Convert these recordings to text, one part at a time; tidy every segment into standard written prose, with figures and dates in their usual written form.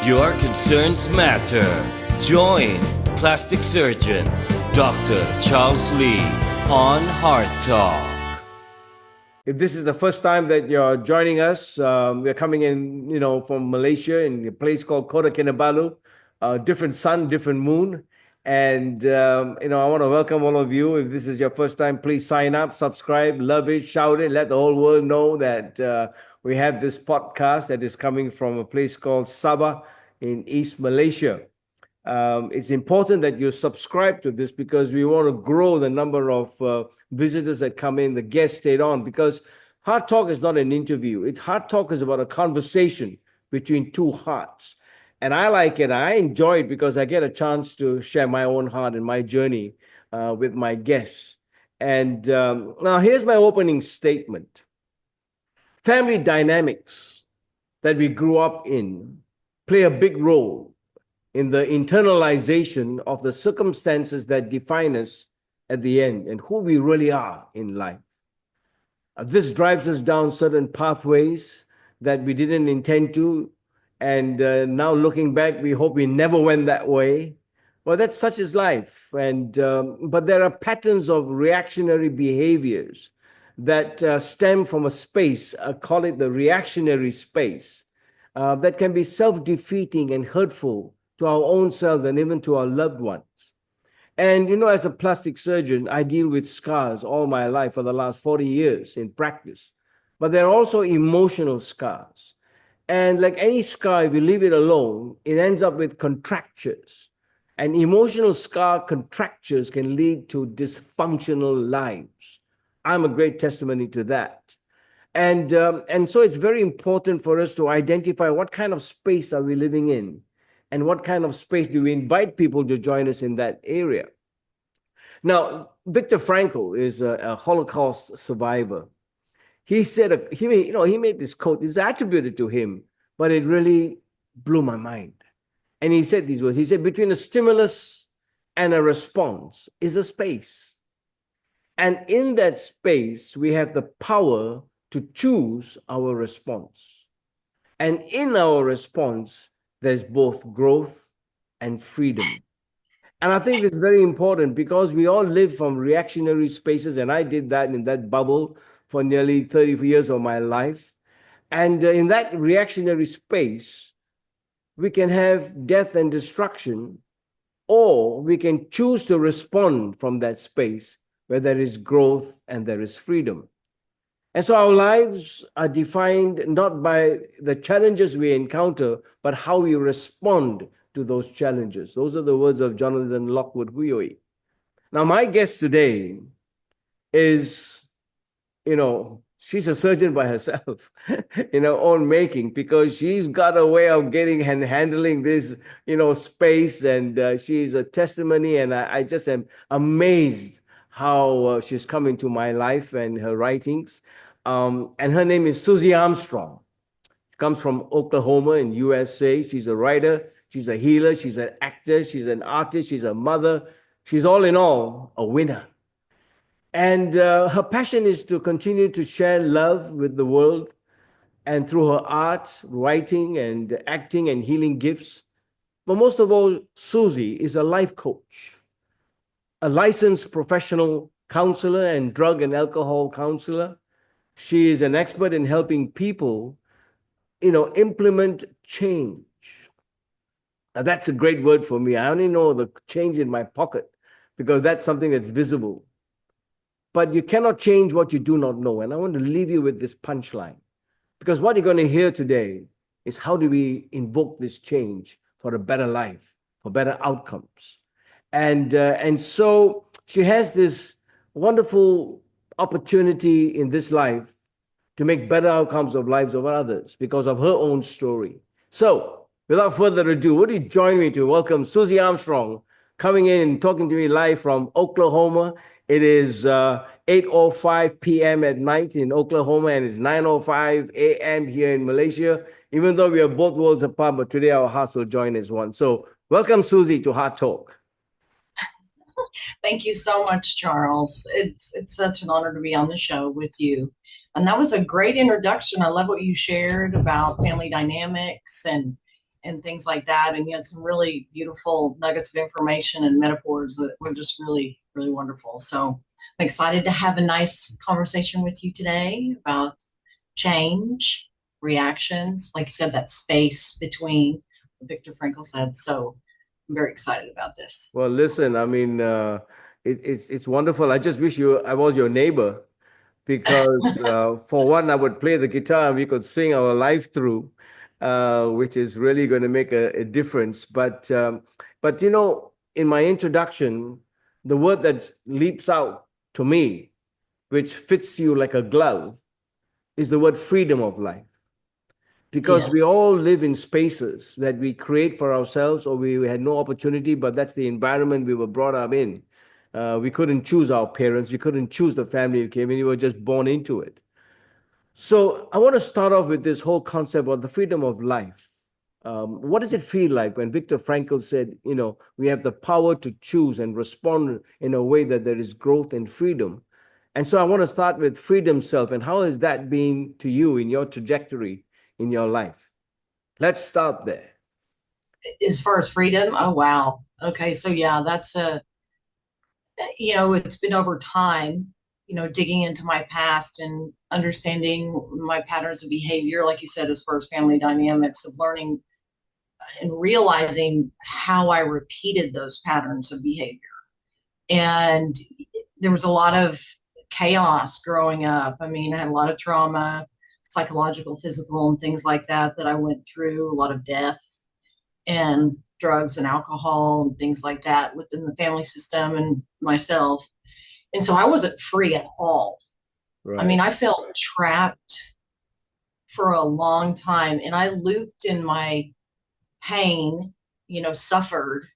Your concerns matter. Join plastic surgeon Dr. Charles Lee on HEARTtalk. If this is the first time that you're joining us, we're coming in, from Malaysia in a place called Kota Kinabalu, different sun, different moon. And, I want to welcome all of you. If this is your first time, please sign up, subscribe, love it, shout it, let the whole world know that we have this podcast that is coming from a place called Sabah in East Malaysia. It's important that you subscribe to this because we want to grow the number of visitors that come in, the guests stayed on, because HEARTtalk is not an interview. HEARTtalk is about a conversation between two hearts. And I like it. I enjoy it because I get a chance to share my own heart and my journey with my guests. And now here's my opening statement. Family dynamics that we grew up in play a big role in the internalization of the circumstances that define us at the end and who we really are in life. This drives us down certain pathways that we didn't intend to. And now looking back, we hope we never went that way. Well, that's such is life. But there are patterns of reactionary behaviors that stem from a space, call it the reactionary space, that can be self-defeating and hurtful to our own selves and even to our loved ones. And, as a plastic surgeon, I deal with scars all my life for the last 40 years in practice. But there are also emotional scars. And like any scar, if you leave it alone, it ends up with contractures. And emotional scar contractures can lead to dysfunctional lives. I'm a great testimony to that. And so it's very important for us to identify what kind of space are we living in and what kind of space do we invite people to join us in that area. Now, Viktor Frankl is a Holocaust survivor. He said, he made this quote, it's attributed to him, but it really blew my mind. And he said these words, he said, between a stimulus and a response is a space. And in that space, we have the power to choose our response. And in our response, there's both growth and freedom. And I think this is very important because we all live from reactionary spaces, and I did that in that bubble for nearly 30 years of my life. And in that reactionary space, we can have death and destruction, or we can choose to respond from that space where there is growth and there is freedom. And so our lives are defined not by the challenges we encounter, but how we respond to those challenges. Those are the words of Jonathan Lockwood Huyoe. Now, my guest today is, she's a surgeon by herself in her own making because she's got a way of getting and handling this, space. And she's a testimony. And I just am amazed how she's come into my life and her writings. And her name is Susie Armstrong. She comes from Oklahoma in USA. She's a writer. She's a healer. She's an actor. She's an artist. She's a mother. She's all in all a winner. And her passion is to continue to share love with the world. And through her art, writing, and acting and healing gifts. But most of all, Susie is a life coach, a licensed professional counselor and drug and alcohol counselor. She is an expert in helping people, implement change. Now, that's a great word for me. I only know the change in my pocket because that's something that's visible. But you cannot change what you do not know. And I want to leave you with this punchline. Because what you're going to hear today is how do we invoke this change for a better life, for better outcomes. And so she has this wonderful opportunity in this life to make better outcomes of lives of others because of her own story. So without further ado, would you join me to welcome Susie Armstrong coming in and talking to me live from Oklahoma. It is 8:05 p.m. at night in Oklahoma, and it's 9:05 a.m. here in Malaysia, even though we are both worlds apart, but today our hearts will join as one. So welcome, Susie, to HEARTtalk. Thank you so much, Charles. It's such an honor to be on the show with you. And that was a great introduction. I love what you shared about family dynamics and and things like that. And you had some really beautiful nuggets of information and metaphors that were just really, really wonderful. So I'm excited to have a nice conversation with you today about change, reactions, like you said, that space between what Viktor Frankl said. So I'm very excited about this. Well, listen, I mean, it's wonderful. I just wish I was your neighbor because for one, I would play the guitar and we could sing our life through, which is really going to make a difference. But in my introduction, the word that leaps out to me, which fits you like a glove, is the word freedom of life. Because we Yes. all live in spaces that we create for ourselves or we had no opportunity, but that's the environment we were brought up in. We couldn't choose our parents. We couldn't choose the family we came in. We were just born into it. So I want to start off with this whole concept of the freedom of life. What does it feel like when Viktor Frankl said, we have the power to choose and respond in a way that there is growth and freedom? And so I want to start with freedom self. And how has that been to you in your trajectory in your life? Let's start there. As far as freedom, oh wow. Okay, so yeah, that's it's been over time, digging into my past and understanding my patterns of behavior, like you said, as far as family dynamics, of learning and realizing how I repeated those patterns of behavior. And there was a lot of chaos growing up. I mean, I had a lot of trauma, psychological, physical, and things like that I went through, a lot of death and drugs and alcohol and things like that within the family system and myself. And so I wasn't free at all. Right. I mean, I felt trapped for a long time, and I looped in my pain, suffered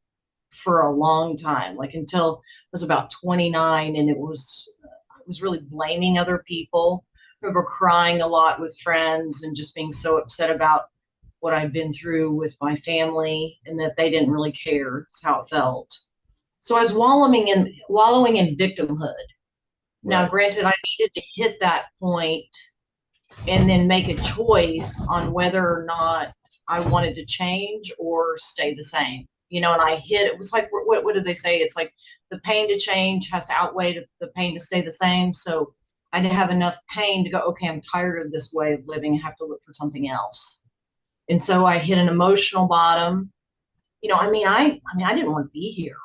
for a long time, like until I was about 29. And I was really blaming other people. I remember crying a lot with friends and just being so upset about what I'd been through with my family and that they didn't really care. It's how it felt. So I was wallowing in victimhood. Now, Right. granted, I needed to hit that point and then make a choice on whether or not I wanted to change or stay the same. And it was like, what did they say? It's like the pain to change has to outweigh the pain to stay the same. So I didn't have enough pain to go, okay, I'm tired of this way of living. I have to look for something else. And so I hit an emotional bottom. I didn't want to be here.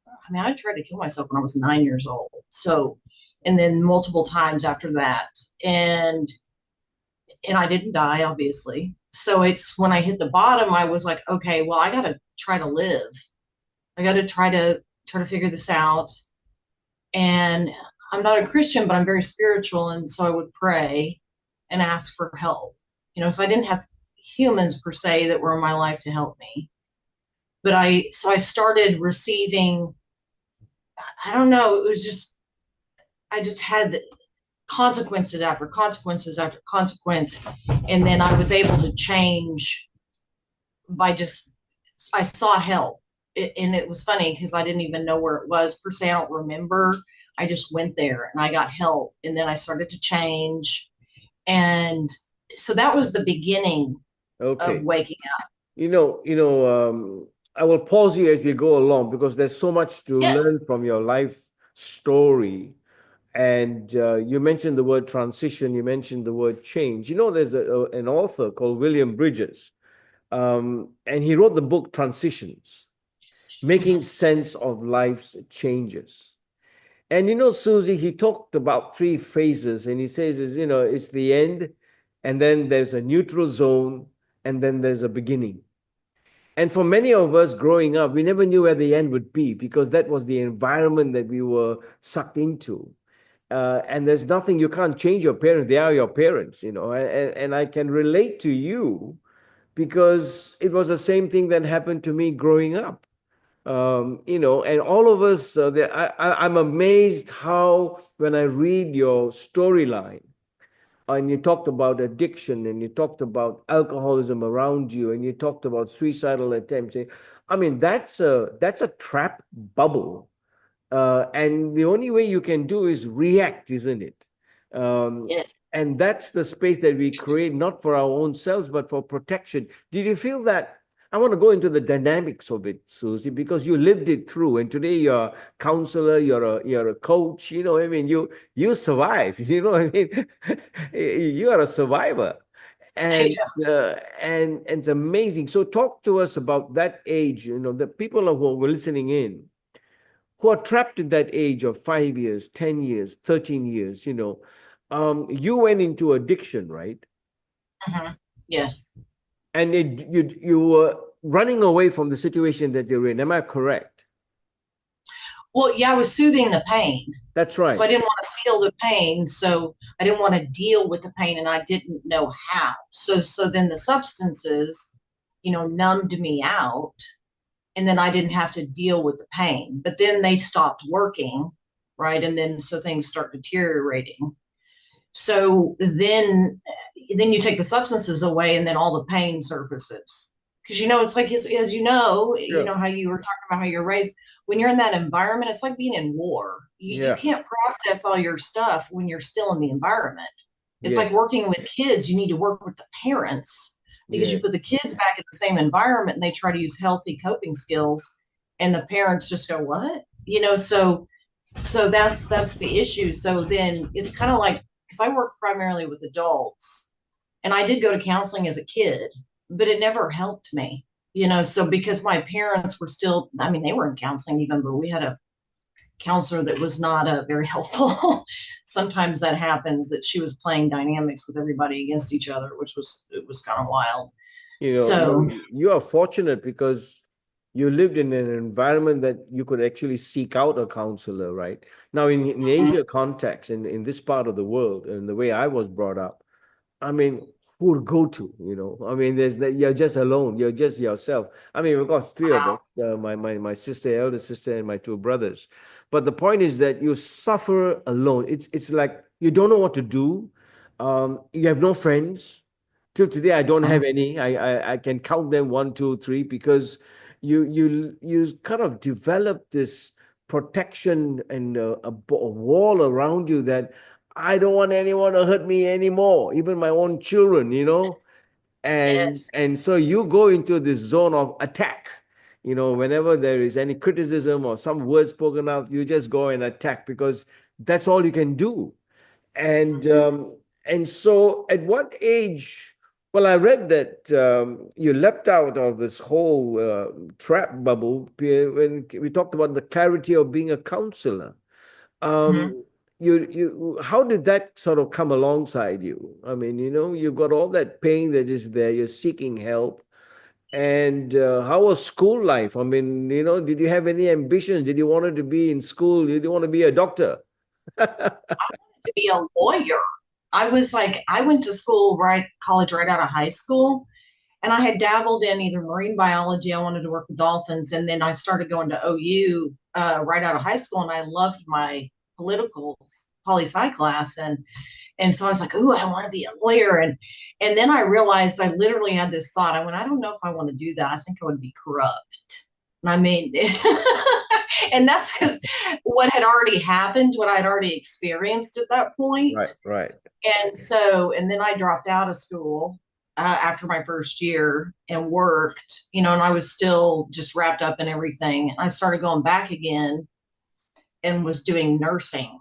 I mean, I tried to kill myself when I was 9 years old. So, and then multiple times after that. And I didn't die, obviously. So it's when I hit the bottom, I was like, okay, well, I got to try to live. I got to try to figure this out. And I'm not a Christian, but I'm very spiritual. And so I would pray and ask for help. So I didn't have humans per se that were in my life to help me. But I started receiving, I don't know, it was just, I just had consequences after consequences after consequence. And then I was able to change I sought help. And it was funny because I didn't even know where it was per se. I don't remember. I just went there and I got help. And then I started to change. And so that was the beginning of waking up. I will pause you as we go along because there's so much to Yes. learn from your life story. And you mentioned the word transition, you mentioned the word change. There's an author called William Bridges, and he wrote the book Transitions, Making Sense of Life's Changes. And Susie, he talked about 3 phases, and he says, it's the end, and then there's a neutral zone, and then there's a beginning. And for many of us growing up, we never knew where the end would be because that was the environment that we were sucked into. And there's nothing, you can't change your parents. They are your parents, and I can relate to you because it was the same thing that happened to me growing up. And all of us, I'm amazed how when I read your storyline, and you talked about addiction and you talked about alcoholism around you and you talked about suicidal attempts. I mean, that's a trap bubble. And the only way you can do is react, isn't it? Yeah. And that's the space that we create, not for our own selves, but for protection. Did you feel that I want to go into the dynamics of it, Susie, because you lived it through, and today you're a counselor, you're a coach. I mean, you survived. I mean, you are a survivor, and it's amazing. So, talk to us about that age. The people who were listening in, who are trapped in that age of 5 years, 10 years, 13 years. You went into addiction, right? Yes. And you were running away from the situation that you're in. Am I correct? Well, yeah, I was soothing the pain. That's So I right. didn't want to feel the pain. So I didn't want to deal with the pain, and I didn't know how. So then the substances, numbed me out, and then I didn't have to deal with the pain. But then they stopped working, right? And then so things start deteriorating. So then you take the substances away, and then all the pain surfaces. Because it's like as you Yeah. know how you were talking about how you're raised. When you're in that environment, it's like being in war. You Yeah. can't process all your stuff when you're still in the environment. It's Yeah. like working with kids. You need to work with the parents because you Yeah. put the kids back in the same environment and they try to use healthy coping skills, and the parents just go, "What?" So that's the issue. So then it's kind of like, because I work primarily with adults, and I did go to counseling as a kid, but it never helped me. So because my parents were still, I mean, they were in counseling even, but we had a counselor that was not very helpful. Sometimes that happens, that she was playing dynamics with everybody against each other, it was kind of wild. So You are fortunate because you lived in an environment that you could actually seek out a counselor, right? Now, in Asia context, in this part of the world, and the way I was brought up, I mean, who to go to? I mean, you're just alone. You're just yourself. I mean, we've got three of us: my sister, elder sister, and my two brothers. But the point is that you suffer alone. It's like you don't know what to do. You have no friends. Till today, I don't have any. I can count them one, two, three, because you kind of develop this protection and a wall around you that I don't want anyone to hurt me anymore, even my own children. And yes. and so you go into this zone of attack. Whenever there is any criticism or some word spoken out, you just go and attack because that's all you can do. And so at what age? Well, I read that you leapt out of this whole trap bubble when we talked about the clarity of being a counselor. Mhm. How did that sort of come alongside you? I mean, you've got all that pain that is there, you're seeking help. And how was school life? I mean, did you have any ambitions? Did you want to be in school? Did you want to be a doctor? To be a lawyer. I went to college right out of high school, and I had dabbled in either marine biology. I wanted to work with dolphins, and then I started going to OU right out of high school, and I loved my political poli sci class, and so I was like, "Ooh, I want to be a lawyer," and then I realized, I literally had this thought. I went, "I don't know if I want to do that. I think I would be corrupt." And I mean, and that's because what had already happened, what I'd already experienced at that point. Right, right. And then I dropped out of school after my first year and worked, and I was still just wrapped up in everything. I started going back again and was doing nursing.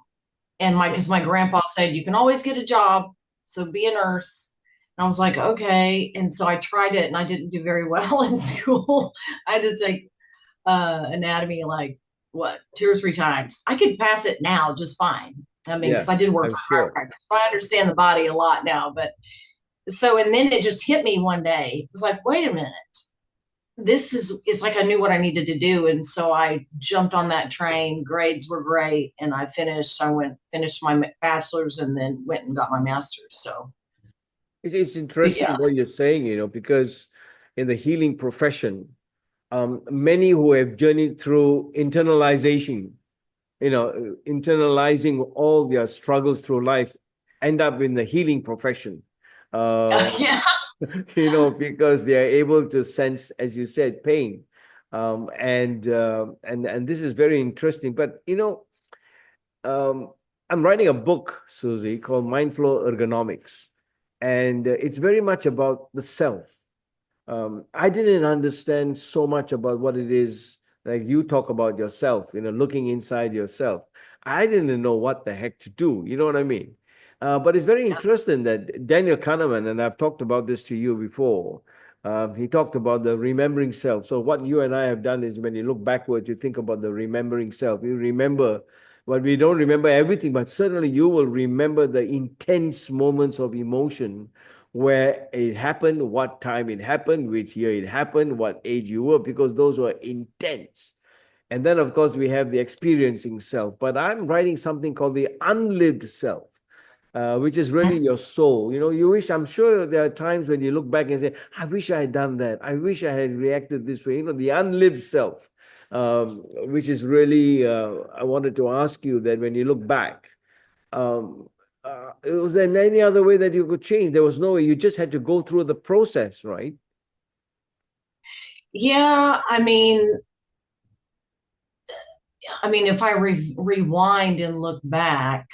And because my grandpa said, you can always get a job, so be a nurse. And I was like, okay. And so I tried it, and I didn't do very well in school. I had to take anatomy like what, 2 or 3 times. I could pass it now just fine. I mean, Yeah, because I did work I'm for sure. chiropractor, so I understand the body a lot now. But so, and then it just hit me one day. It was like, wait a minute, it's like I knew what I needed to do, and so I jumped on that train. Grades were great, and I finished my bachelor's, and then went and got my master's. So, It's but yeah, interesting what you're saying, because in the healing profession, many who have journeyed through internalizing all their struggles through life end up in the healing profession. Uh, yeah. because they are able to sense, as you said, pain. And this is very interesting. But um, I'm writing a book, Susie, called MindFlow Ergonomics, and it's very much about the self. I didn't understand so much about what it is, like you talk about yourself, looking inside yourself. I didn't know what the heck to do. You know what I mean? But it's very interesting that Daniel Kahneman, and I've talked about this to you before, he talked about the remembering self. So what you and I have done is when you look backwards, you think about the remembering self. You remember, but we don't remember everything, but certainly you will remember the intense moments of emotion where it happened, what time it happened, which year it happened, what age you were, because those were intense. And then, of course, we have the experiencing self. But I'm writing something called the unlived self, which is really your soul. You wish, I'm sure there are times when you look back and say, I wish I had done that. I wish I had reacted this way. The unlived self, which is really, I wanted to ask you that when you look back, um, was there any other way that you could change? There was no way. You just had to go through the process, right? Yeah, if I rewind and look back,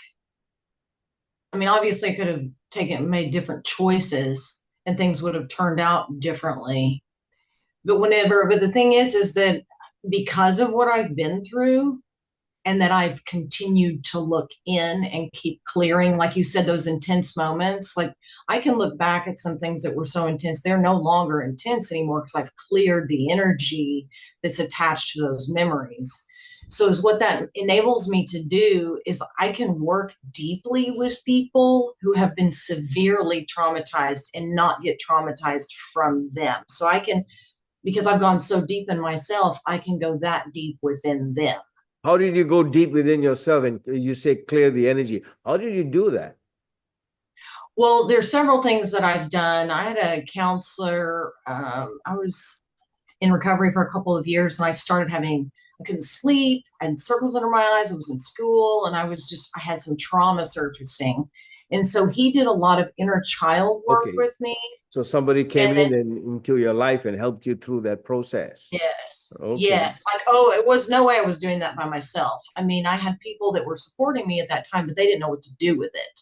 obviously I could have made different choices and things would have turned out differently. But the thing is that because of what I've been through and that I've continued to look in and keep clearing, like you said, those intense moments, like I can look back at some things that were so intense, they're no longer intense anymore because I've cleared the energy that's attached to those memories. So is what that enables me to do is I can work deeply with people who have been severely traumatized and not get traumatized from them. So I can, because I've gone so deep in myself, I can go that deep within them. How did you go deep within yourself and you say clear the energy? How did you do that? Well, there's several things that I've done. I had a counselor. I was in recovery for a couple of years, and I couldn't sleep. I had circles under my eyes. I was in school, and I had some trauma surfacing. And so he did a lot of inner child work Okay. with me. So somebody came in and into your life and helped you through that process. Yes. Okay. Yes. It was no way I was doing that by myself. I had people that were supporting me at that time, but they didn't know what to do with it.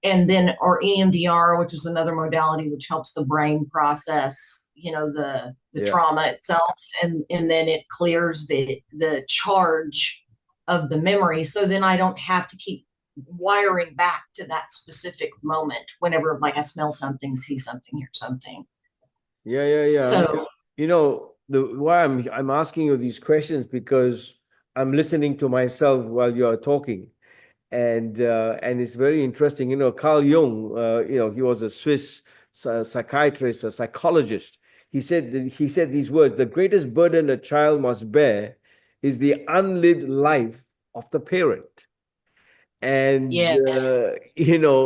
And then, or EMDR, which is another modality which helps the brain process, the trauma itself, and then it clears the charge of the memory. So then I don't have to keep wiring back to that specific moment whenever, like, I smell something, see something, hear something. Yeah. So Why I'm asking you these questions because I'm listening to myself while you're talking. And it's very interesting. Carl Jung, he was a Swiss psychiatrist, a psychologist. He said these words: the greatest burden a child must bear is the unlived life of the parent. And yes.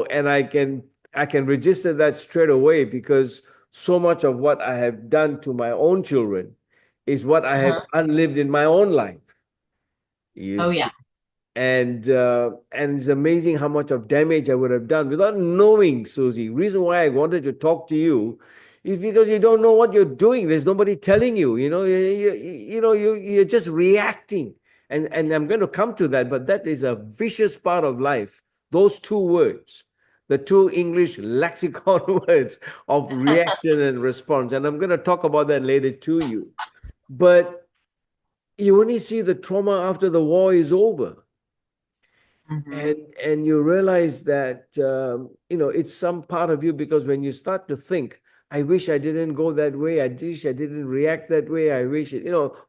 and I can register that straight away because so much of what I have done to my own children is what I have unlived in my own life. You Oh see? yeah. And it's amazing how much of damage I would have done without knowing, Susie. Reason why I wanted to talk to you is because you don't know what you're doing. There's nobody telling you. You're just reacting. And I'm going to come to that, but that is a vicious part of life. Those two words, the two English lexicon words of reaction and response. And I'm going to talk about that later to you. But you only see the trauma after the war is over. And you realize that it's some part of you, because when you start to think, I wish I didn't go that way, I wish I didn't react that way, I wish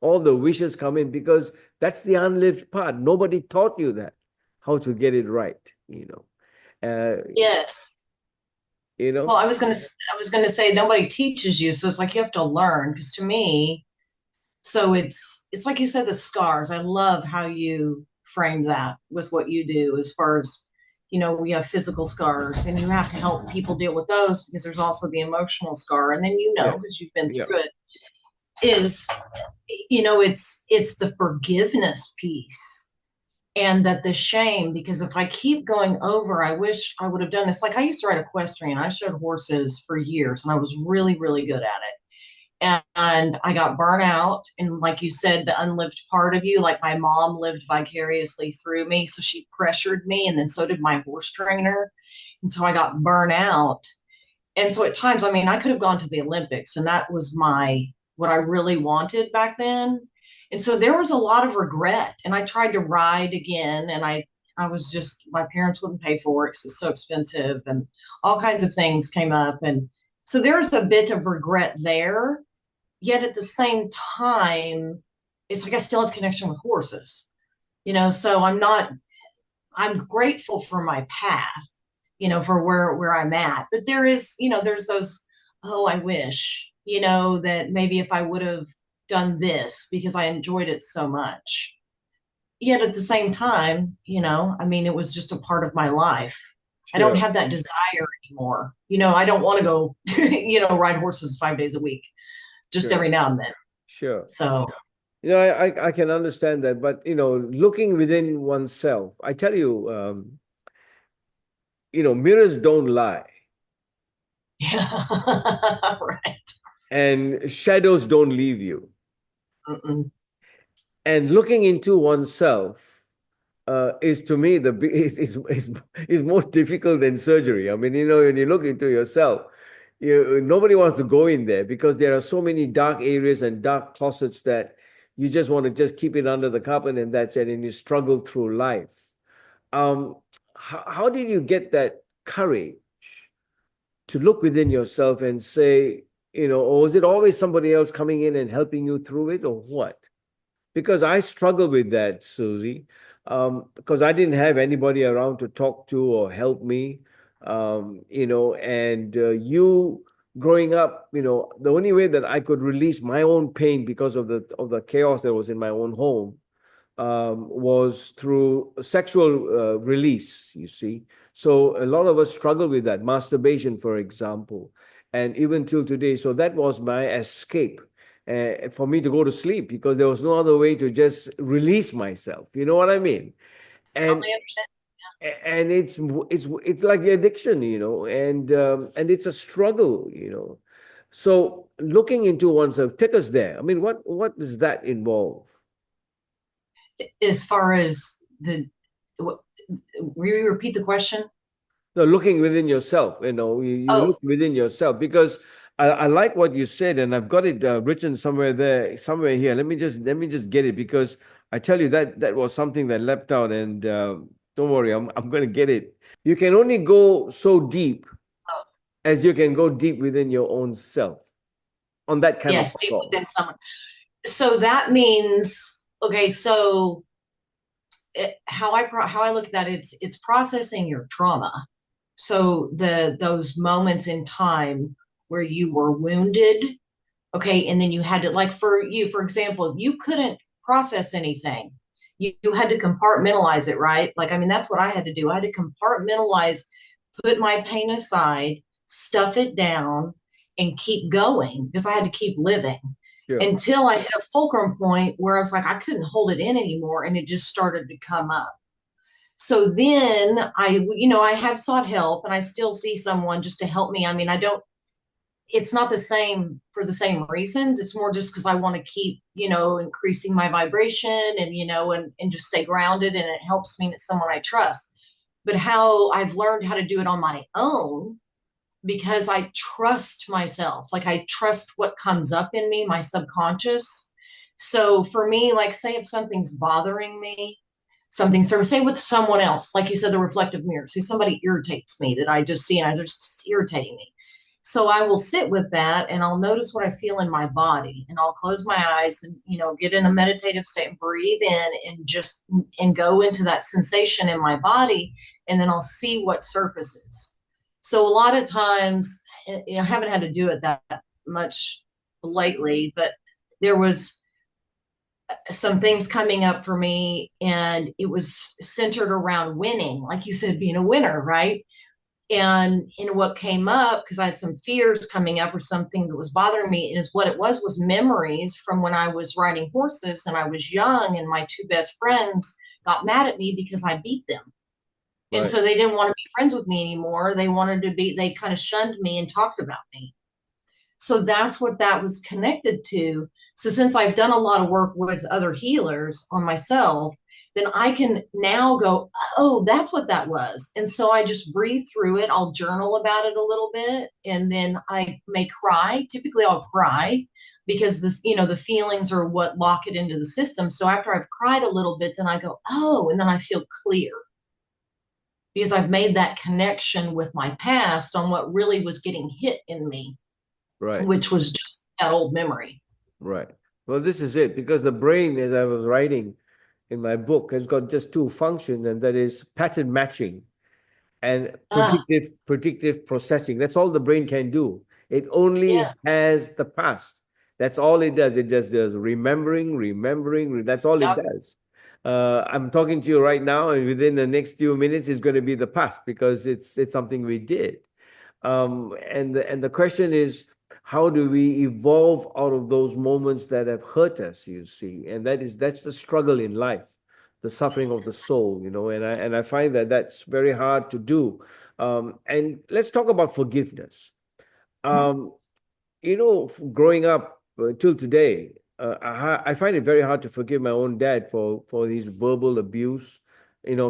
all the wishes come in, because that's the unlived part. Nobody taught you that, how to get it right. Yes. Well, I was gonna say nobody teaches you, so it's like you have to learn. Because to me, so it's like you said, the scars. I love how you framed that with what you do, as far as we have physical scars, and you have to help people deal with those, because there's also the emotional scar, and then Yeah. because you've been Yeah. through it, is it's the forgiveness piece. And that the shame, because if I keep going over, I wish I would have done this. Like, I used to ride equestrian. I showed horses for years, and I was really, really good at it. And I got burnt out. And like you said, the unlived part of you, like my mom lived vicariously through me. So she pressured me, and then so did my horse trainer. And so I got burnt out. And so at times, I mean, I could have gone to the Olympics, and that was what I really wanted back then. And so there was a lot of regret. And I tried to ride again, and I was just, my parents wouldn't pay for it because it's so expensive, and all kinds of things came up. And so there's a bit of regret there. Yet at the same time, it's like I still have connection with horses, so I'm grateful for my path, for where I'm at. But there is, there's those, oh, I wish, that maybe if I would have done this because I enjoyed it so much. Yet at the same time, I mean, it was just a part of my life. I don't Sure, have that desire anymore. I don't want to go, ride horses 5 days a week, just sure, every now and then. sure. So, I can understand that, but looking within oneself, I tell you, mirrors don't lie, yeah, right. and shadows don't leave you. Mm-mm. And looking into oneself is to me is more difficult than surgery. I mean, when you look into yourself, nobody wants to go in there because there are so many dark areas and dark closets that you just want to just keep it under the carpet and that's it, and you struggle through life. Um, how did you get that courage to look within yourself and say, or was it always somebody else coming in and helping you through it, or what? Because I struggle with that, Susie, because I didn't have anybody around to talk to or help me, and you growing up, the only way that I could release my own pain because of the chaos that was in my own home was through sexual release, you see. So a lot of us struggle with that, masturbation, for example, and even till today. So that was my escape for me to go to sleep because there was no other way to just release myself. You know what I mean? And Totally understand. and it's like the addiction, and it's a struggle, So looking into oneself, take us there. I mean, what does that involve? As far as what, will you repeat the question? No, looking within yourself, you Oh, look within yourself because I like what you said, and I've got it written somewhere there, somewhere here. Let me just get it because I tell you that was something that leapt out, and don't worry, I'm going to get it. You can only go so deep oh, as you can go deep within your own self on that kind of yes, deep level. within someone. So that means, okay, so how I look at that, it's processing your trauma. So those moments in time where you were wounded, okay, and then you had to, like, for you, for example, you couldn't process anything. You had to compartmentalize it, right? Like, I mean, that's what I had to do. I had to compartmentalize, put my pain aside, stuff it down, and keep going because I had to keep living Sure. until I hit a fulcrum point where I was like, I couldn't hold it in anymore. And it just started to come up. So then I have sought help, and I still see someone just to help me. I mean, it's not the same for the same reasons. It's more just because I want to keep, increasing my vibration and, and just stay grounded. And it helps me, and it's someone I trust. But how I've learned how to do it on my own because I trust myself. Like, I trust what comes up in me, my subconscious. So for me, like, say if something's bothering me, so say with someone else, like you said, the reflective mirror. So somebody irritates me that I just see and they're just irritating me. So I will sit with that and I'll notice what I feel in my body, and I'll close my eyes and, get in a meditative state and breathe in and go into that sensation in my body. And then I'll see what surfaces. So a lot of times, I haven't had to do it that much lately, but there was some things coming up for me, and it was centered around winning, like you said, being a winner, right? And what came up, because I had some fears coming up or something that was bothering me, is what it was memories from when I was riding horses and I was young, and my two best friends got mad at me because I beat them. And Right. so they didn't want to be friends with me anymore. They kind of shunned me and talked about me. So that's what that was connected to. So since I've done a lot of work with other healers on myself, then I can now go, oh, that's what that was. And so I just breathe through it. I'll journal about it a little bit, and then I may cry. Typically, I'll cry because this, the feelings are what lock it into the system. So after I've cried a little bit, then I go, oh, and then I feel clear because I've made that connection with my past on what really was getting hit in me, Right. which was just that old memory. Right. Well, this is it, because the brain, as I was writing in my book, has got just two functions, and that is pattern matching and Ah, predictive processing. That's all the brain can do. It only yeah. has the past. That's all it does. It just does remembering. That's all it Yep. does. I'm talking to you right now, and within the next few minutes, it's going to be the past, because it's something we did. And the question is, how do we evolve out of those moments that have hurt us, you see? And that's the struggle in life, the suffering of the soul, and I find that that's very hard to do. And let's talk about forgiveness. Mhm. um, Growing up till today, I find it very hard to forgive my own dad for his verbal abuse.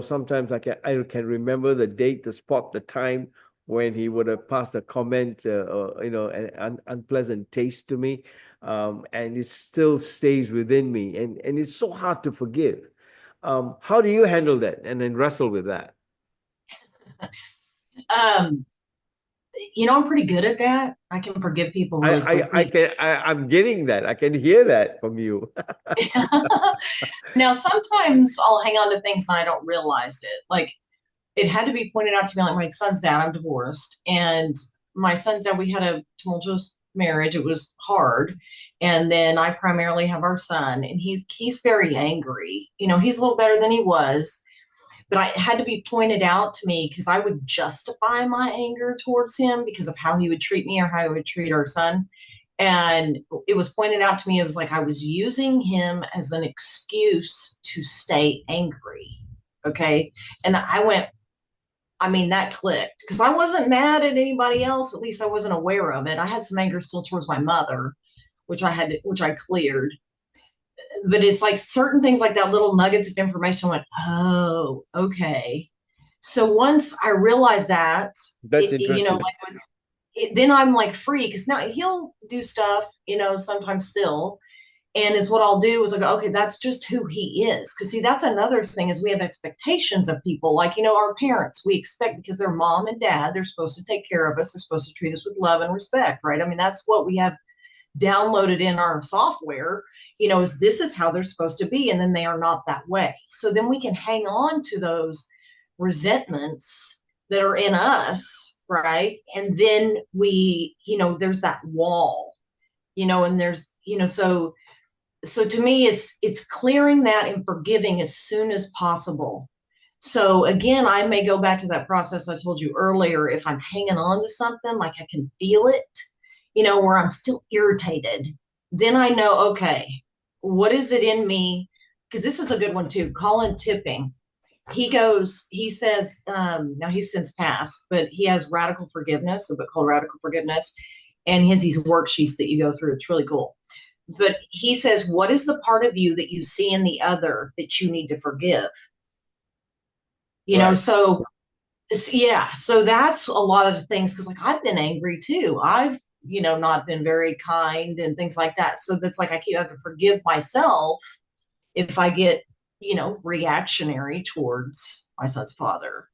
Sometimes I can remember the date, the spot, the time when he would have passed a comment, or, an unpleasant taste to me, and it still stays within me, and it's so hard to forgive. How do you handle that and then wrestle with that? Um, I'm pretty good at that. I can forgive people I really I I quickly. can I'm getting that. I can hear that from you. Now, sometimes I'll hang on to things and I don't realize it. Like it had to be pointed out to me, like my son's dad, I'm divorced, and my son's dad, we had a tumultuous marriage. It was hard. And then I primarily have our son, and he's very angry. He's a little better than he was, but it had to be pointed out to me because I would justify my anger towards him because of how he would treat me or how he would treat our son. And it was pointed out to me, it was like I was using him as an excuse to stay angry. Okay. And I went, I mean, that clicked because I wasn't mad at anybody else. At least I wasn't aware of it. I had some anger still towards my mother, which I cleared. But it's like certain things like that, little nuggets of information. I went, oh, okay. So once I realized that, That's interesting. like then I'm like free because now he'll do stuff, sometimes still. And is what I'll do is I go, okay, that's just who he is. Because see, that's another thing is we have expectations of people. Like, our parents, we expect because they're mom and dad, they're supposed to take care of us. They're supposed to treat us with love and respect, right? I mean, that's what we have downloaded in our software, is this is how they're supposed to be. And then they are not that way. So then we can hang on to those resentments that are in us, right? And then there's that wall, and there's, so to me it's clearing that and forgiving as soon as possible. So again, I may go back to that process I told you earlier. If I'm hanging on to something, like I can feel it, where I'm still irritated, then I know, okay, what is it in me? Because this is a good one too. Colin Tipping, he says, now he's since passed, but he has Radical Forgiveness, a book called Radical Forgiveness, and he has these worksheets that you go through. It's really cool. But he says, what is the part of you that you see in the other that you need to forgive? Right. So yeah, so that's a lot of the things because like I've been angry too. I've, not been very kind and things like that. So that's like I keep have to forgive myself if I get, reactionary towards my son's father,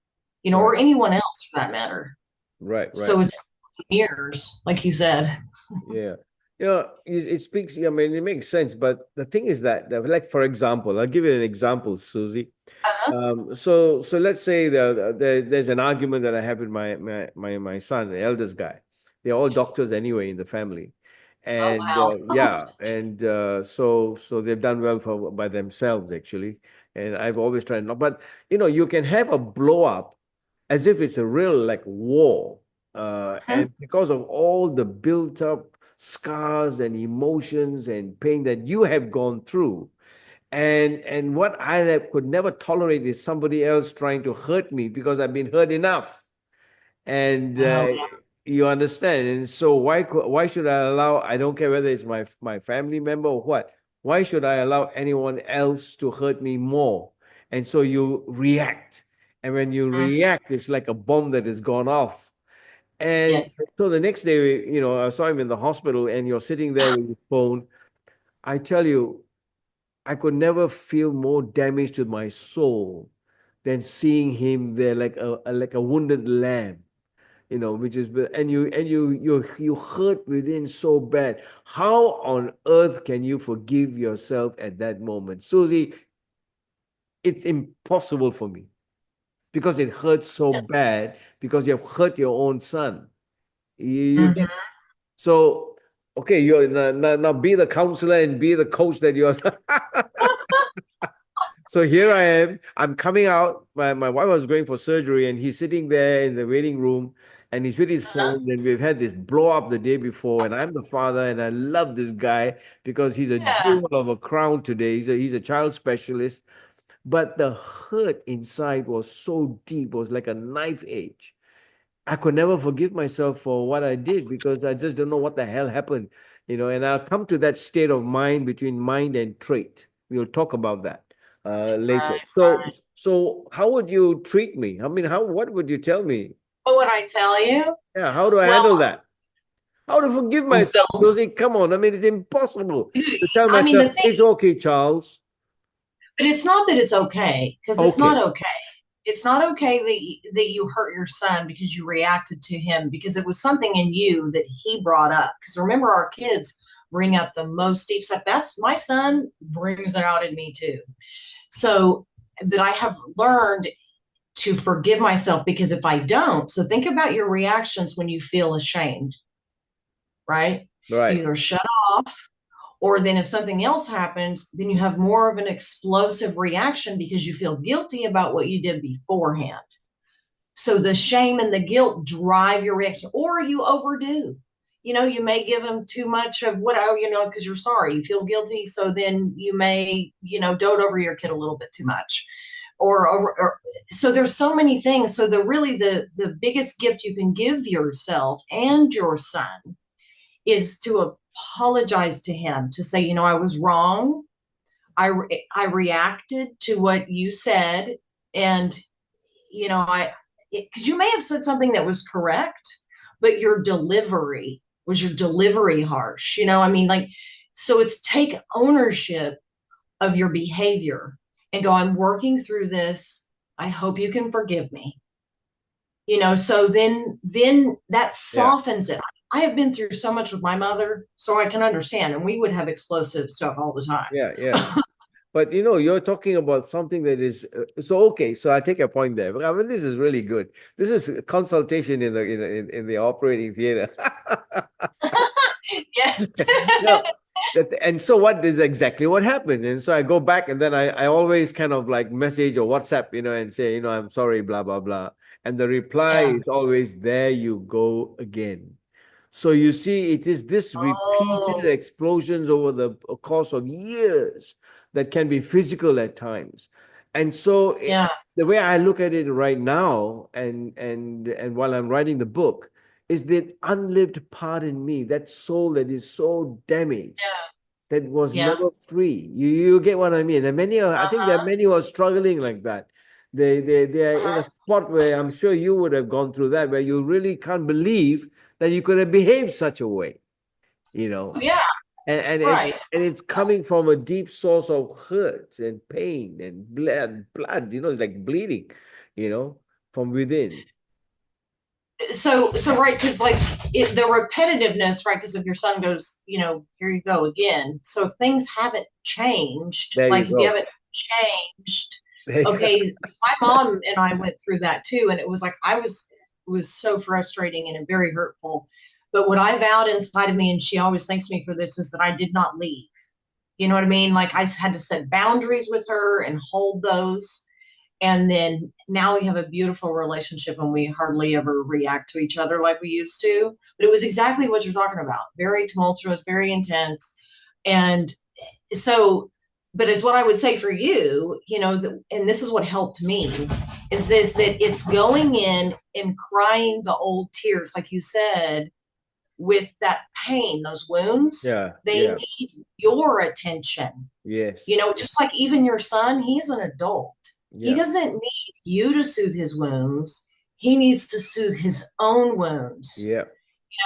or Right. anyone else for that matter. Right. Right. So it's years, like you said. Yeah. It speaks, I mean, it makes sense, but the thing is that, like, for example, I'll give you an example, Susie. Uh-huh. So let's say there's an argument that I have with my son, the eldest guy. They're all doctors anyway in the family. Oh, And wow. yeah, and so they've done well by themselves, actually. And I've always tried not, but you can have a blow up as if it's a real like war. Mhm. And because of all the built up scars and emotions and pain that you have gone through, and what could never tolerate is somebody else trying to hurt me because I've been hurt enough. And Oh, you understand. And so why should I allow? I don't care whether it's my family member or what. Why should I allow anyone else to hurt me more? And so you react. And when you Mhm. react, it's like a bomb that has gone off. And Yes. so the next day, I saw him in the hospital, and you're sitting there with your phone. I tell you, I could never feel more damage to my soul than seeing him there like a wounded lamb, which is, and you hurt within so bad. How on earth can you forgive yourself at that moment? Susie, it's impossible for me because it hurts so bad because you have hurt your own son. You get Mhm. so okay. You're now be the counselor and be the coach that you're. So here I am. I'm coming out. My wife was going for surgery, and he's sitting there in the waiting room, and he's with his Uh-huh. phone. And we've had this blow up the day before, and I'm the father, and I love this guy because he's a Yeah. jewel of a crown today. He's a child specialist, but the hurt inside was so deep, it was like a knife edge. I could never forgive myself for what I did because I just don't know what the hell happened, and I'll come to that state of mind between mind and trait. We'll talk about that later. Right. So how would you treat me? I mean, what would you tell me? What would I tell you? Yeah, how do I Well, handle that? How to forgive myself, well, Susie? Come on. I mean, it's impossible to tell I mean, myself, the thing, it's okay, Charles. but it's not that it's okay, because it's Okay. not okay. It's not okay that you hurt your son because you reacted to him because it was something in you that he brought up. Because remember, our kids bring up the most deep stuff. That's my son brings it out in me too. So, but I have learned to forgive myself because if I don't, so think about your reactions when you feel ashamed, right? You Right. either shut off, or then if something else happens, then you have more of an explosive reaction because you feel guilty about what you did beforehand. So the shame and the guilt drive your reaction, or you overdo. You may give them too much of what, because you're sorry, you feel guilty. So then you may, dote over your kid a little bit too much. Or so there's so many things. So the biggest gift you can give yourself and your son is to apologize to him, to say, I was wrong. I reacted to what you said, and I because you may have said something that was correct, but your delivery harsh. I mean, like, so it's take ownership of your behavior and go, I'm working through this. I hope you can forgive me. So then that Yeah. softens it. I have been through so much with my mother, so I can understand. And we would have explosive stuff all the Yeah. Yeah. time. But you're talking about something that is so okay. So I take your point there. I mean, this is really good. This is a consultation in the operating theater. Yes. Yeah. And so what is exactly what happened? And so I go back, and then I always kind of like message or WhatsApp, and say, I'm sorry, blah, blah, blah. And the reply Yeah. is always, there you go again. So you see, it is this repeated Oh, explosions over the course of years that can be physical at times. And so yeah. the way I look at it right now, and while I'm writing the book, is that unlived part in me, that soul that is so damaged, Yeah. that was Yeah. never free. You get what I mean? And I think there are Uh-huh. many who are struggling like that. They are in a Uh-huh. spot where I'm sure you would have gone through that, where you really can't believe that you could have behaved such a way, you know. Yeah. Right. And it's coming from a deep source of hurt and pain and blood, it's like bleeding, from within. So right, because like the repetitiveness, right? Because if your son goes, here you go again. So if things haven't changed, There you like if you go. haven't changed, There you go. okay. My mom and I went through that too, and it was like it was so frustrating and very hurtful. But what I vowed inside of me, and she always thanks me for this, is that I did not leave. You know what I mean? Like I had to set boundaries with her and hold those. And then now we have a beautiful relationship and we hardly ever react to each other like we used to. But it was exactly what you're talking about, very tumultuous, very intense. And so, but it's what I would say for you, and this is what helped me, is this that it's going in and crying the old tears, like you said, with that pain, those wounds, Yeah, they yeah, need your attention. yes, Just like even your son, he's an adult. He Yeah. doesn't need you to soothe his wounds. He needs to soothe his own wounds. Yeah.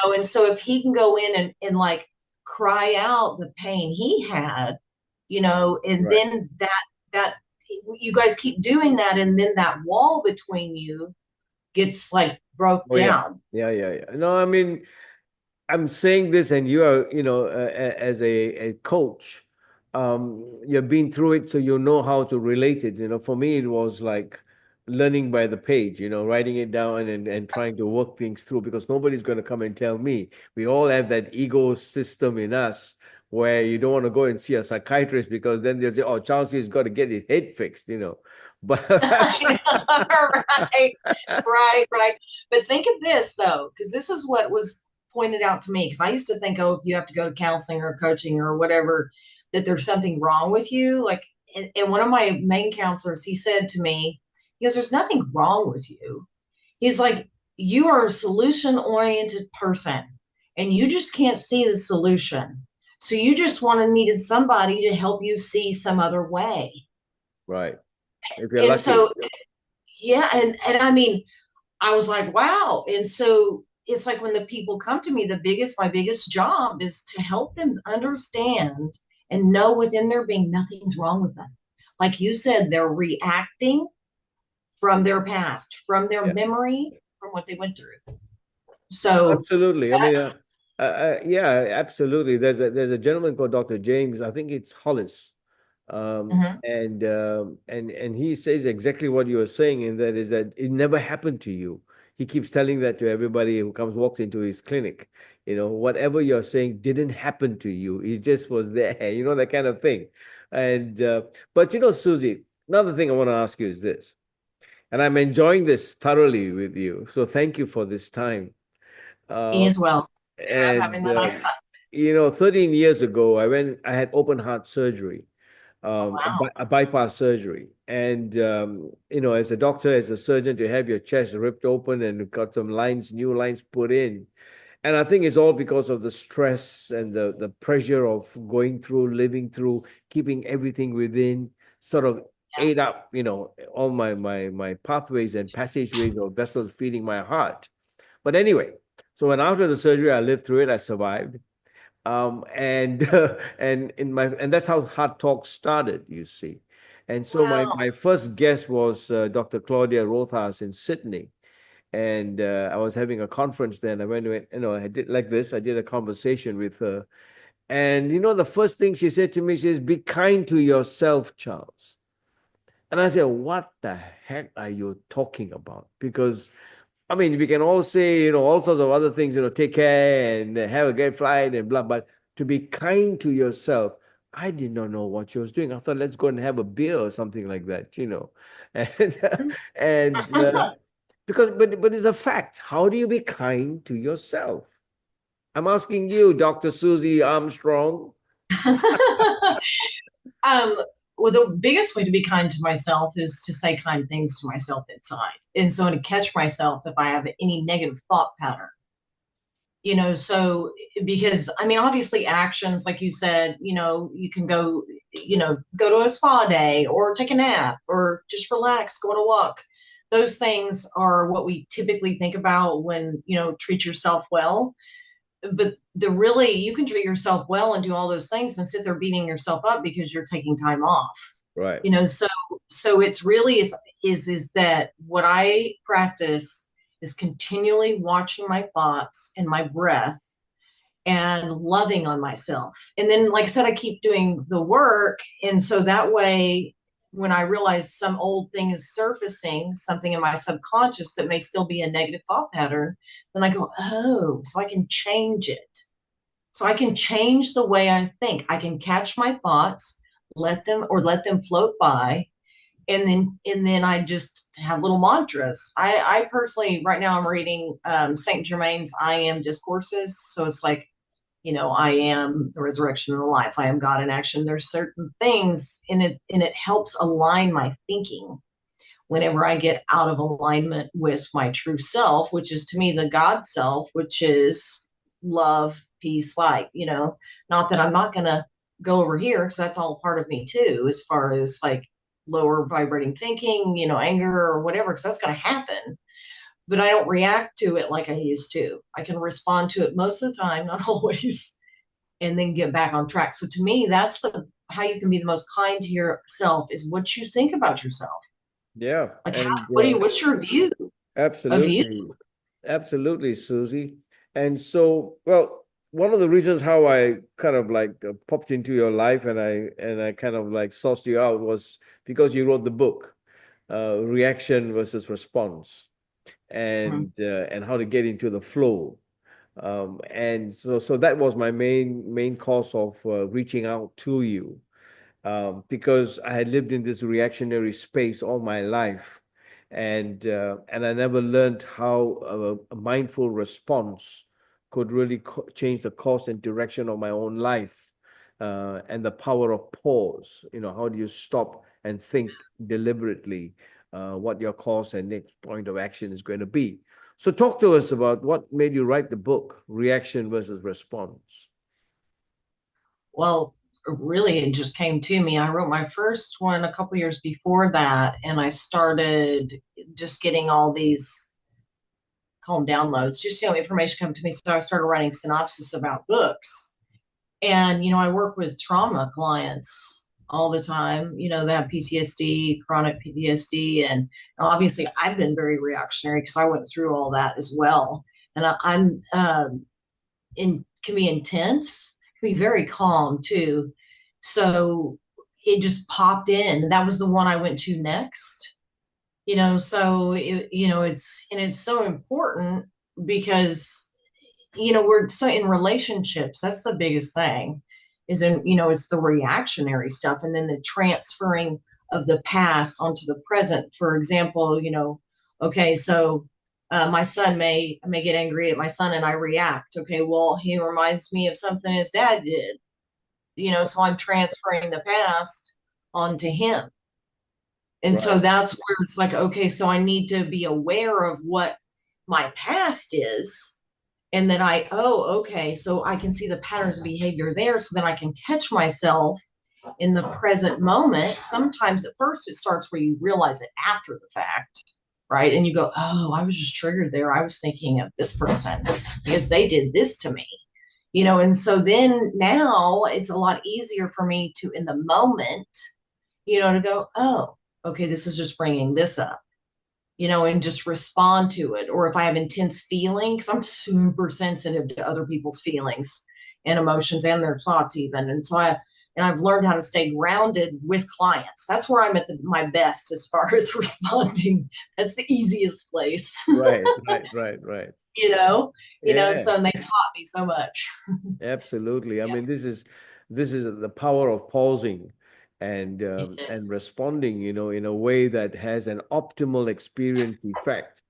And so if he can go in and like cry out the pain he had, and Right. then that you guys keep doing that, and then that wall between you gets like broke Oh, yeah. down. Yeah. Yeah. Yeah. No, I mean, I'm saying this, and you are, as a coach, you've been through it, so you know how to relate it. For me, it was like learning by the page, writing it down and trying to work things through because nobody's going to come and tell me. We all have that ego system in us where you don't want to go and see a psychiatrist because then they'll say, oh, Chelsea's got to get his head fixed. But Right, right. But think of this though, because this is what was pointed out to me. Because I used to think, oh, if you have to go to counseling or coaching or whatever, that there's something wrong with you. Like, and one of my main counselors, he said to me, he goes, "There's nothing wrong with you." He's like, "You are a solution-oriented person, and you just can't see the solution. So you just needed somebody to help you see some other way." right, if you're And lucky. so, yeah, and I mean, I was like, wow. And so it's like when the people come to me, my biggest job is to help them understand and know within their being nothing's wrong with them. Like you said, they're reacting from their past, from their Yeah. memory, from what they went through. So Absolutely. I that, mean, yeah, absolutely. There's a gentleman called Dr. James. I think it's Hollis, mhm. and he says exactly what you were saying, and that is that it never happened to you. He keeps telling that to everybody who walks into his clinic. Whatever you're saying didn't happen to you. It just was there. That kind of thing. And but Susie, another thing I want to ask you is this, and I'm enjoying this thoroughly with you. So thank you for this time. Me Uh, as well. And I'm having and a nice time. 13 years ago, I had open heart surgery, Oh, wow. a bypass surgery. And as a doctor, as a surgeon, to have your chest ripped open and got some new lines put in. And I think it's all because of the stress and the pressure of going through, living through, keeping everything within, sort of Yeah. ate up, all my pathways and passageways or vessels feeding my heart. But anyway, so when after the surgery, I lived through it, I survived. And and that's how HEARTtalk started, you see. And so Wow. my first guest was Dr. Claudia Rothas in Sydney, and I was having a conference then. I did like this. I did a conversation with her, and the first thing she said to me, she says, "Be kind to yourself, Charles." And I said, "What the heck are you talking about?" Because I mean, we can all say, all sorts of other things, take care and have a great flight and blah, but to be kind to yourself, I did not know what she was doing. I thought, let's go and have a beer or something like that. And, and because, but it's a fact. How do you be kind to yourself? I'm asking you, Dr. Susie Armstrong. um, well, the biggest way to be kind to myself is to say kind things to myself inside. And so to catch myself if I have any negative thought pattern, so because I mean, obviously actions, like you said, you can go to a spa day or take a nap or just relax, go on a walk. Those things are what we typically think about when, treat yourself well. But you can treat yourself well and do all those things and sit there beating yourself up because you're taking time off. Right. So it's really is that what I practice is continually watching my thoughts and my breath and loving on myself. And then, like I said, I keep doing the work. And so that way, when I realize some old thing is surfacing, something in my subconscious that may still be a negative thought pattern, then I go, oh, so I can change it. So I can change the way I think. I can catch my thoughts, let them float by, and then I just have little mantras. I personally right now I'm reading Saint Germain's I Am Discourses. So it's like, I am the resurrection and the life. I am God in action. There's certain things in it, and it helps align my thinking whenever I get out of alignment with my true self, which is to me the God self, which is love, peace, light. Not that I'm not going to go over here because that's all part of me too, as far as like lower vibrating thinking, anger or whatever, because that's going to happen. But I don't react to it like I used to. I can respond to it most of the time, not always, and then get back on track. So to me, that's how you can be the most kind to yourself is what you think about yourself. Yeah. Like, And what's your view of you? absolutely. Absolutely, Susie. And so, well, one of the reasons how I kind of like popped into your life and I kind of like sourced you out was because you wrote the book, Reaction versus Response, Mhm. and how to get into the flow. And so that was my main cause of reaching out to you, because I had lived in this reactionary space all my life, and I never learned how a mindful response could really change the course and direction of my own life, and the power of pause. How do you stop and think deliberately what your course and next point of action is going to be? So, talk to us about what made you write the book, Reaction versus Response. Well, really, it just came to me. I wrote my first one a couple years before that, and I started just getting all these call them downloads, just information come to me. So I started writing synopsis about books. And I work with trauma clients all the time, that have PTSD, chronic PTSD. And obviously, I've been very reactionary because I went through all that as well. And I'm can be intense, can be very calm too. So it just popped in. That was the one I went to next. So it's so important because we're so in relationships. That's the biggest thing, is it's the reactionary stuff, and then the transferring of the past onto the present. For example, okay, so my son may get angry at my son, and I react. Okay, well, he reminds me of something his dad did. So I'm transferring the past onto him, and so Right. that's where it's like, okay, so I need to be aware of what my past is, and then okay, so I can see the patterns of behavior there, so then I can catch myself in the present moment. Sometimes at first it starts where you realize it after the fact, right? And you go, oh, I was just triggered there. I was thinking of this person because they did this to me, and so then now it's a lot easier for me to, in the moment, to go, oh, okay, this is just bringing this up, and just respond to it. Or if I have intense feelings, I'm super sensitive to other people's feelings and emotions and their thoughts even. And so I've learned how to stay grounded with clients. That's where I'm at my best as far as responding. That's the easiest place, Right, right, right, right. Yeah. so and they taught me so much. Absolutely. I Yeah. mean, this is the power of pausing and Yes. responding, in a way that has an optimal experience effect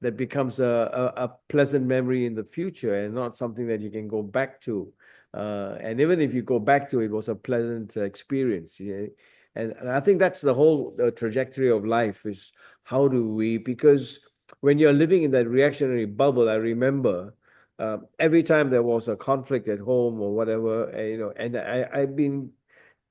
that becomes a pleasant memory in the future and not something that you can go back to. And even if you go back to it, was a pleasant experience. Yeah. And I think that's the whole trajectory of life is how do we, because when you're living in that reactionary bubble, I remember every time there was a conflict at home or whatever, and I've been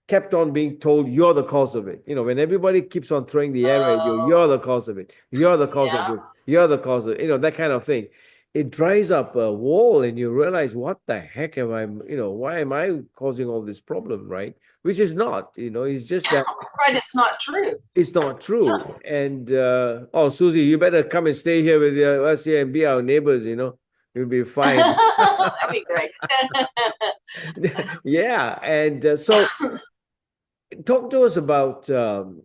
kept on being told you're the cause of it. When everybody keeps on throwing the arrow at you, you're Oh, the cause of it. You're the cause of yeah. this. You're the cause of, that kind of thing. It dries up a wall and you realize, what the heck am I, why am I causing all this problem, right? Which is not, it's just that Right. It's not true. it's not true. And oh, Susie, you better come and stay here with us here and be our neighbors. You'll be fine. That'd be great. Yeah, and so talk to us about so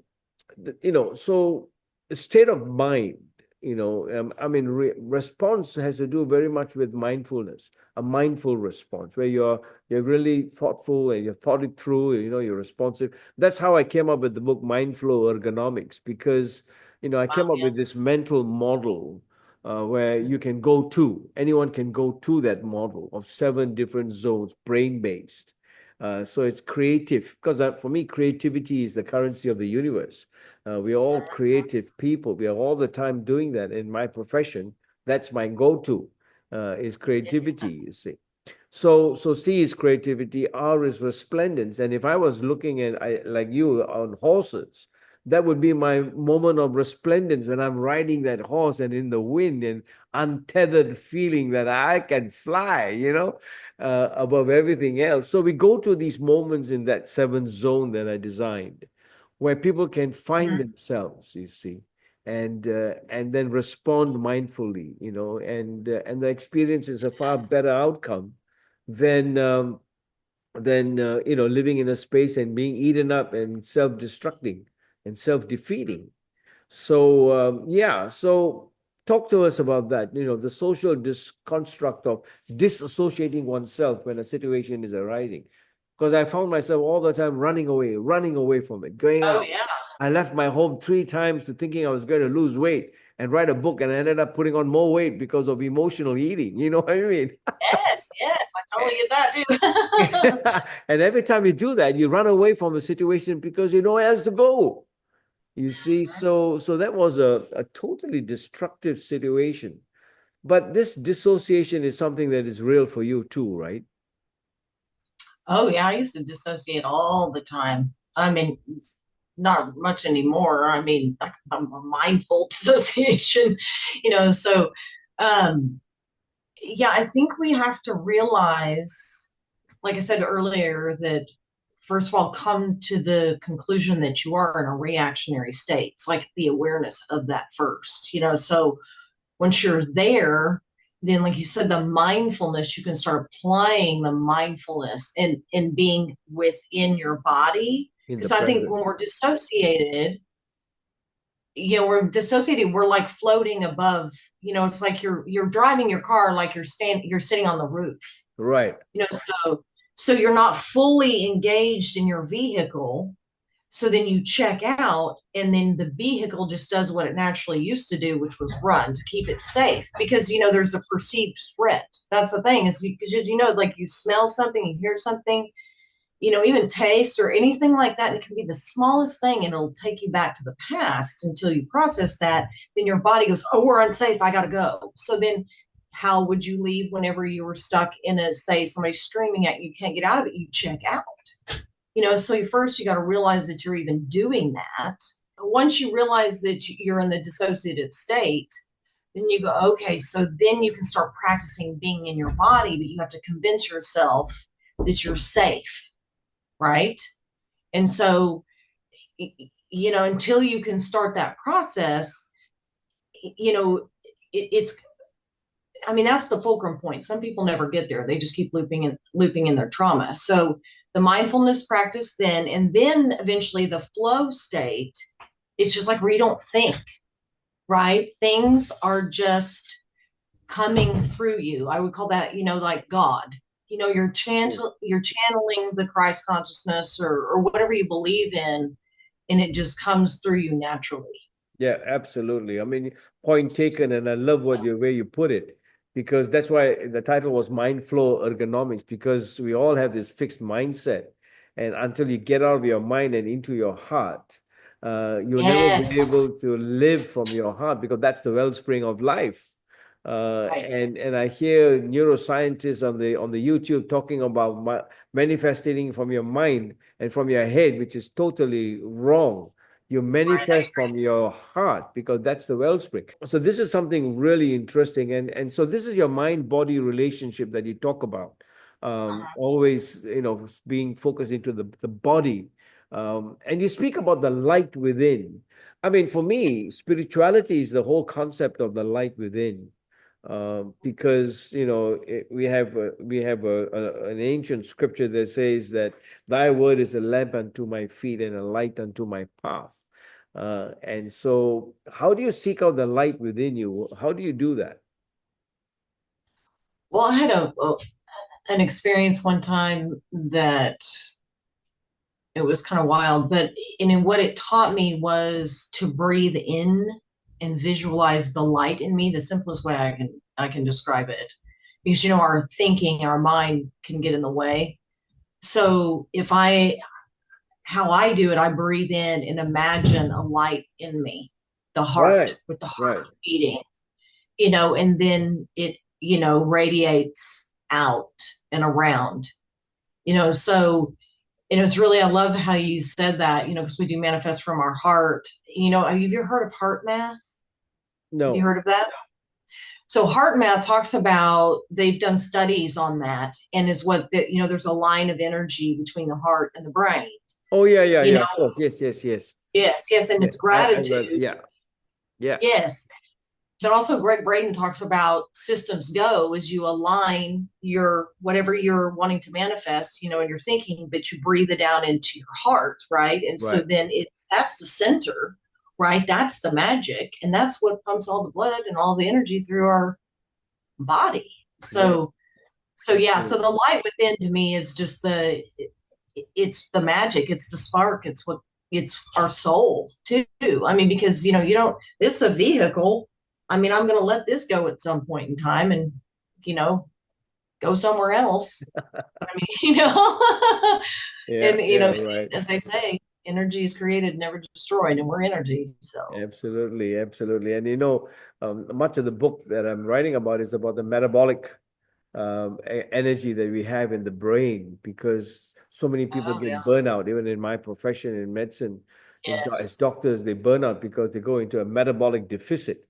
state of mind. I mean, response has to do very much with mindfulness, a mindful response where you're really thoughtful and you've thought it through. You're responsive. That's how I came up with the book MindFlow Ergonomics, because I Wow. came up Yeah. with this mental model where you can go to anyone can go to that model of 7 different zones, brain based. So it's creative, because for me, creativity is the currency of the universe. We're all creative people. We are all the time doing that. In my profession, that's my go-to, is creativity, you see. So C is creativity, R is resplendence. And if I was looking at like you on horses, That would be my moment of resplendence when I'm riding that horse and in the wind and untethered feeling that I can fly, above everything else. So we go to these moments in that seventh zone that I designed, where people can find Mhm. themselves, you see, and then respond mindfully, and the experience is a far better outcome than living in a space and being eaten up and self-destructing and self-defeating. So yeah, so talk to us about that. The social construct of disassociating oneself when a situation is arising, because I found myself all the time running away from it, going Oh out. yeah. I left my home 3 times to thinking I was going to lose weight and write a book, and I ended up putting on more weight because of emotional eating. You know what I mean? Yes, yes, I totally get that too. And every time you do that, you run away from a situation because you know where else to go. You see, so that was a totally destructive situation. But this dissociation is something that is real for you too, right? Oh yeah, I used to dissociate all the time. I mean, not much anymore. I mean, I'm a mindful dissociation, so um yeah, I think we have to realize, like I said earlier, that first of all, come to the conclusion that you are in a reactionary state. It's like the awareness of that first, so once you're there, then like you said, the mindfulness, you can start applying the mindfulness and being within your body. In the Because I think present. when we're like floating above, it's like you're driving your car, like you're sitting on the roof, Right. so you're not fully engaged in your vehicle. So then you check out, and then the vehicle just does what it naturally used to do, which was run to keep it safe. Because there's a perceived threat. That's the thing, is because like you smell something, you hear something, even taste or anything like that. And it can be the smallest thing, and it'll take you back to the past until you process that. Then your body goes, "Oh, we're unsafe. I gotta go." So then, how would you leave whenever you were stuck in say somebody's screaming at you, you can't get out of it? You check out. So first you got to realize that you're even doing that. Once you realize that you're in the dissociative state, then you go, okay, so then you can start practicing being in your body, but you have to convince yourself that you're safe, right? And so, until you can start that process, it's, I mean, that's the fulcrum point. Some people never get there. They just keep looping in their trauma. So the mindfulness practice then, and then eventually the flow state, it's just like where you don't think, right? Things are just coming through you. I would call that, like God. You're channeling the Christ consciousness, or whatever you believe in, and it just comes through you naturally. Yeah, absolutely. I mean, point taken, and I love way you put it, because that's why the title was MindFlow Ergonomics, because we all have this fixed mindset, and until you get out of your mind and into your heart, you'll never be Yes. able to live from your heart, because that's the wellspring of life. Right. And I hear neuroscientists on the YouTube talking about manifesting from your mind and from your head, which is totally wrong. You manifest from your heart, because that's the wellspring. So this is something really interesting, and so this is your mind body relationship that you talk about, always being focused into the body, and you speak about the light within. I mean, for me, spirituality is the whole concept of the light within, because we have an ancient scripture that says that thy word is a lamp unto my feet and a light unto my path. And so, how do you seek out the light within you? How do you do that? Well, I had an experience one time that it was kind of wild, but in what it taught me was to breathe in and visualize the light in me. The simplest way I can describe it, because our thinking, our mind can get in the way. So how I do it, I breathe in and imagine a light in me, the heart, Right, with the heart right. beating, and then it radiates out and around, so And it was really, I love how you said that, because we do manifest from our heart. Have you ever heard of heart math? Have you No. heard of that? So heart math talks about, they've done studies on that, and is what there's a line of energy between the heart and the brain. Oh, yeah, yeah, You yeah. know, Of course. Yes, yes, yes. yes, and Yeah. it's I read. gratitude. Yeah. Yeah. Yes. But also Greg Braden talks about systems go as you align your whatever you're wanting to manifest, in your thinking, but you breathe it down into your heart, right? And so Right. then that's the center, right? That's the magic. And that's what pumps all the blood and all the energy through our body. Yeah. So yeah, so the light within to me is just it's the magic, it's the spark, it's our soul too. I mean, because you don't, this is a vehicle. I mean, I'm going to let this go at some point in time and you know go somewhere else. I mean, Yeah. and Yeah. Right. as they say, energy is created, never destroyed, and we're energy. So Absolutely, absolutely. And much of the book that I'm writing about is about the metabolic energy that we have in the brain, because so many people oh yeah, get burnout, even in my profession in medicine, as yes, doctors, they burn out because they go into a metabolic deficit.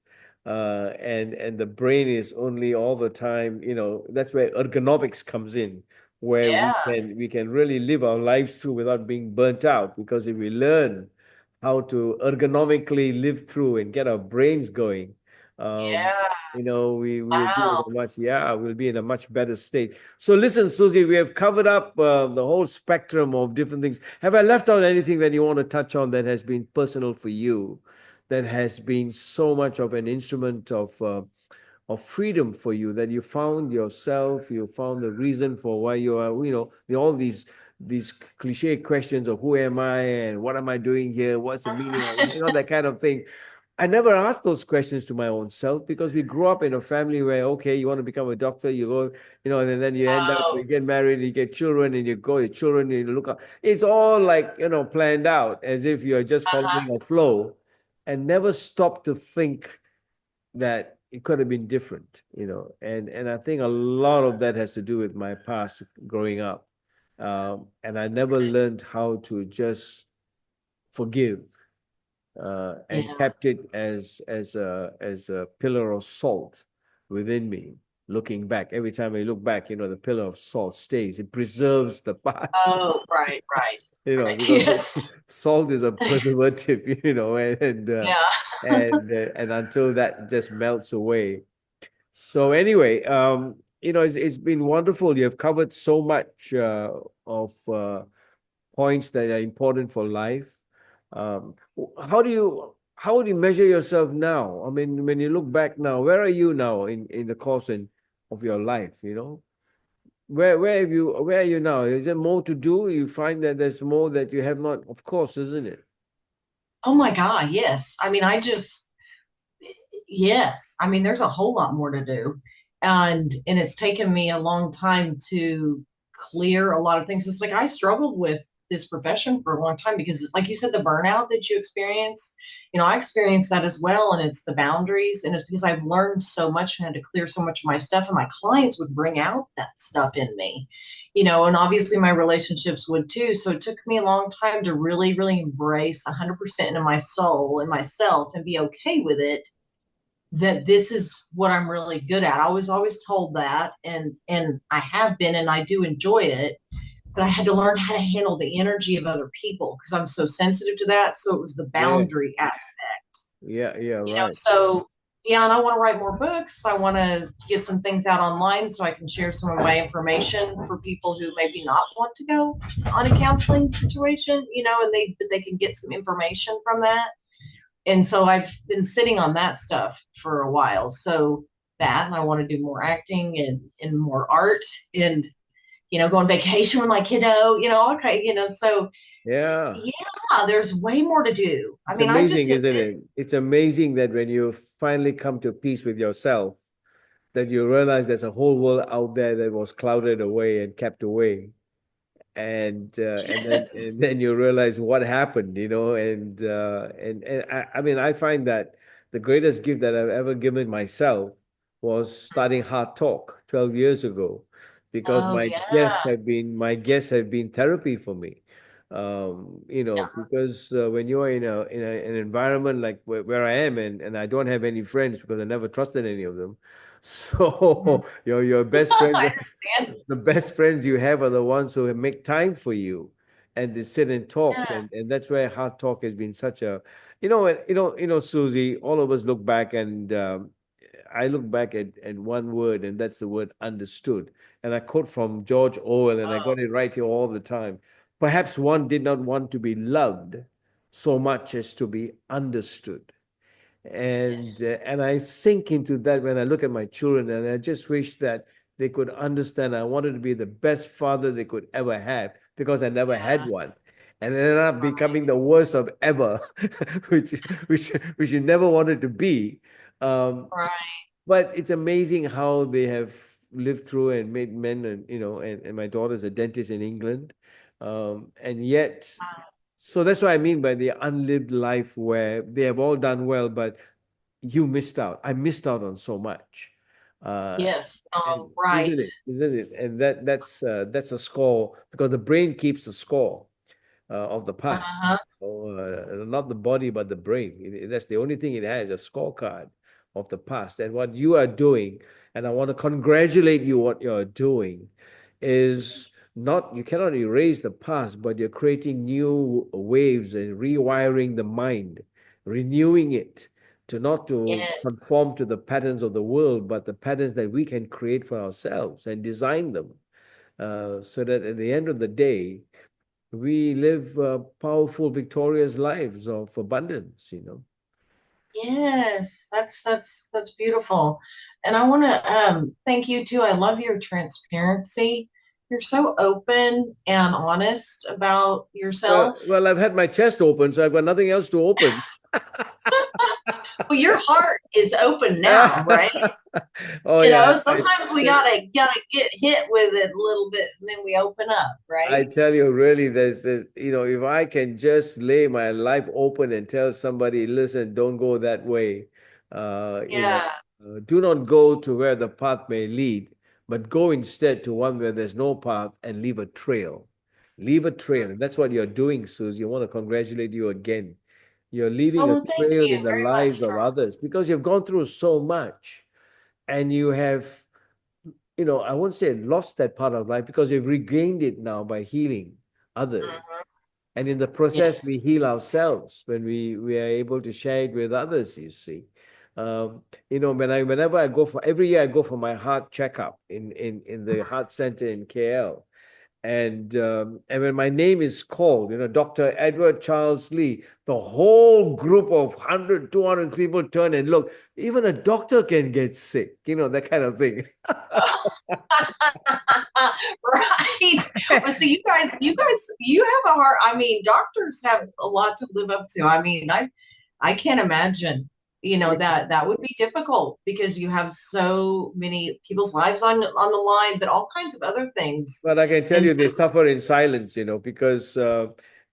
And the brain is only all the time, that's where ergonomics comes in, where yeah, we can really live our lives through without being burnt out. Because if we learn how to ergonomically live through and get our brains going, um, yeah, we'll be in wow, a we'll be in a much better state. So listen, Susie, we have covered up the whole spectrum of different things. Have I left out anything that you want to touch on that has been personal for you, that has been so much of an instrument of freedom for you, that you found yourself, you found the reason for why you are, all these cliche questions of who am I and what am I doing here? What's the meaning of, that kind of thing. I never asked those questions to my own self, because we grew up in a family where, okay, you want to become a doctor, you go, and then you end up, you oh, get married, you get children, and you go, your children, and you look up. It's all like, planned out as if you're just uh-huh, following a flow, and never stop to think that it could have been different, and I think a lot of that has to do with my past growing up. And I never learned how to just forgive, and yeah, kept it as a pillar of salt within me. Looking back, every time I look back, the pillar of salt stays. It preserves the past, oh, right, right, right, because yes, salt is a preservative, and yeah. and until that just melts away. So anyway, it's been wonderful. You have covered so much of points that are important for life. Um, how do you measure yourself now? I mean, when you look back now, where are you now in the course of your life? Where are you now? Is there more to do? You find that there's more that you have not, of course, isn't it? Oh my God, yes. I mean, yes. I mean, there's a whole lot more to do. And it's taken me a long time to clear a lot of things. It's like I struggled with this profession for a long time because, like you said, the burnout that you experience, I experienced that as well. And it's the boundaries. And it's because I've learned so much and had to clear so much of my stuff. And my clients would bring out that stuff in me, and obviously my relationships would too. So it took me a long time to really, really embrace 100% into my soul and myself and be okay with it, that this is what I'm really good at. I was always told that, and I have been, and I do enjoy it, but I had to learn how to handle the energy of other people because I'm so sensitive to that. So it was the Yeah, boundary aspect, yeah, yeah, right. so yeah, and I want to write more books. I want to get some things out online so I can share some of my information for people who maybe not want to go on a counseling situation, and they can get some information from that. And so I've been sitting on that stuff for a while. So that, and I want to do more acting and more art, and go on vacation with my kiddo, okay, so Yeah. yeah, there's way more to do. I It's mean, I just amazing, hit isn't it? It's amazing that when you finally come to peace with yourself, that you realize there's a whole world out there that was clouded away and kept away. And then you realize what happened, and I mean, I find that the greatest gift that I've ever given myself was starting Heart Talk 12 years ago, because Oh, yeah. my guests have been therapy for me. Yeah. Because when you're an environment like where I am, and I don't have any friends because I never trusted any of them. Mhm. So your best friends, I understand. the best friends you have are the ones who make time for you, and they sit and talk, Yeah. and that's where Heart Talk has been such a, Susie. All of us look back, and I look back at one word, and that's the word understood. And I quote from George Orwell, and I Oh, got it right here all the time. Perhaps one did not want to be loved so much as to be understood. yes. And I sink into that when I look at my children, and I just wish that they could understand I wanted to be the best father they could ever have because I never had Yeah. one. And it ended up Right. becoming the worst of ever, which which you never wanted to be. Um, Right. but it's amazing how they have lived through and made men, and my daughter's a dentist in England. And yet, so that's what I mean by the unlived life where they have all done well, but you missed out. I missed out on so much. Uh, Yes. and Oh, right. isn't it? Isn't it? And that's a score because the brain keeps the score of the past. Uh-huh. Not the body, but the brain. That's the only thing it has, a scorecard of the past. And what you are doing, and I want to congratulate you, what you're doing is not, you cannot erase the past, but you're creating new waves and rewiring the mind, renewing it to not to Yes. conform to the patterns of the world, but the patterns that we can create for ourselves and design them so that at the end of the day, we live powerful, victorious lives of abundance. Yes. That's beautiful. And I want to thank you too. I love your transparency. You're so open and honest about Well, yourself. well, I've had my chest open, so I've got nothing else to open. Well, your heart is open now, right? Oh You yeah, know, sometimes we gotta get hit with it a little bit and then we open up, I right? tell you, really, if I can just lay my life open and tell somebody, listen, don't go that way, Yeah. do not go to where the path may lead, but go instead to one where there's no path and leave a trail. Leave a trail. And that's what you're doing, Susie. I want to congratulate you again. You're leaving Oh, a well, thank trail you in the very much, lives of Charles. others because you've gone through so much and you have, I won't say lost that part of life because you've regained it now by healing others. Mhm. And in the process, Yes. we heal ourselves when we are able to share it with others, you see. Whenever I go for every year I go for my heart checkup in the heart center in KL. And when my name is called, Dr. Edward Charles Lee, the whole group of 100, 200 people turn and look. Even a doctor can get sick, that kind of thing. Right. Well, see, you have a heart. I mean, doctors have a lot to live up to. I mean, I can't imagine, that would be difficult because you have so many people's lives on the line, but all kinds of other things. But I can tell And you they so, suffer in silence, because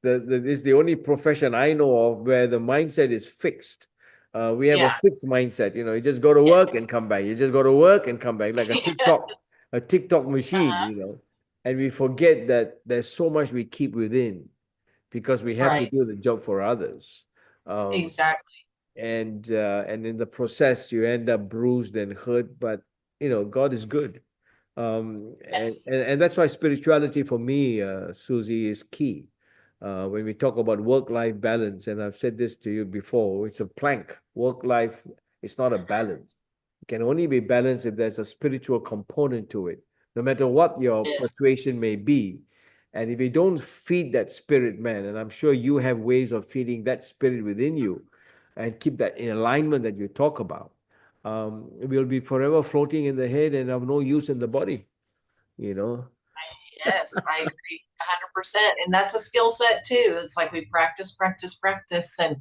it's the only profession I know of where the mindset is fixed. We have a yeah, fixed mindset, you just go to work and yes. come back. You just go to work and come back like a TikTok machine, and we forget that there's so much we keep within because we have to Right. do the job for others. Um, Exactly. and in the process, you end up bruised and hurt, but God is good. Yes. And that's why spirituality for me, Susie, is key. When we talk about work-life balance, and I've said this to you before, it's a plank. Work-life is not a balance. It can only be balanced if there's a spiritual component to it, no matter what your Yes. persuasion may be. And if you don't feed that spirit, man, and I'm sure you have ways of feeding that spirit within you and keep that in alignment that you talk about, we'll be forever floating in the head and of no use in the body, you know. Yes, I agree 100%. And that's a skill set too. It's like we practice, practice, practice, and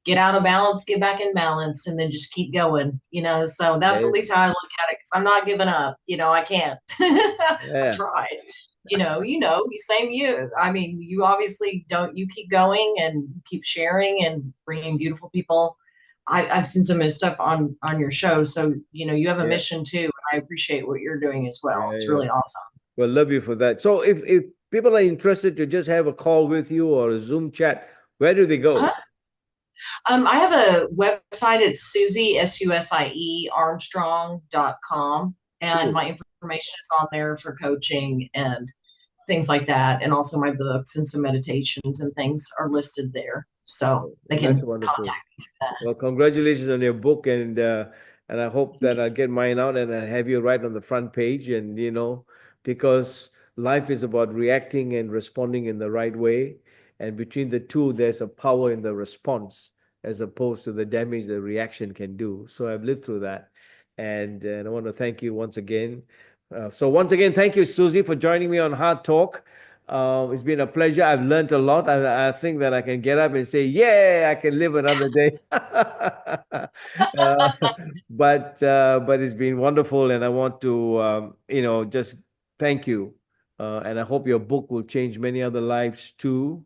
get out of balance, get back in balance, and then just keep going. So that's at Yeah, least how I look at it because I'm not giving up. I can't. I've yeah, tried. Same you. I mean, you obviously don't, you keep going and keep sharing and bringing beautiful people. I've seen some of the stuff on your show. So, you have a yeah, mission too. And I appreciate what you're doing as well. yeah, It's yeah. really awesome. Well, love you for that. So if people are interested to just have a call with you or a Zoom chat, where do they go? Uh-huh. I have a website. It's Susie, Susie Armstrong.com. And Cool. my information is on there for coaching and things like that. And also my books and some meditations and things are listed there. So they Well, that's can wonderful. contact me through that. Well, congratulations on your book, and I hope that I'll get mine out and I have you right on the front page. And because life is about reacting and responding in the right way, and between the two, there's a power in the response as opposed to the damage the reaction can do. So I've lived through that, and I want to thank you once again. So once again, thank you, Susie, for joining me on Hard Talk. It's been a pleasure. I've learned a lot. I think that I can get up and say, "Yeah, I can live another day." But it's been wonderful, and I want to just thank you. And I hope your book will change many other lives too.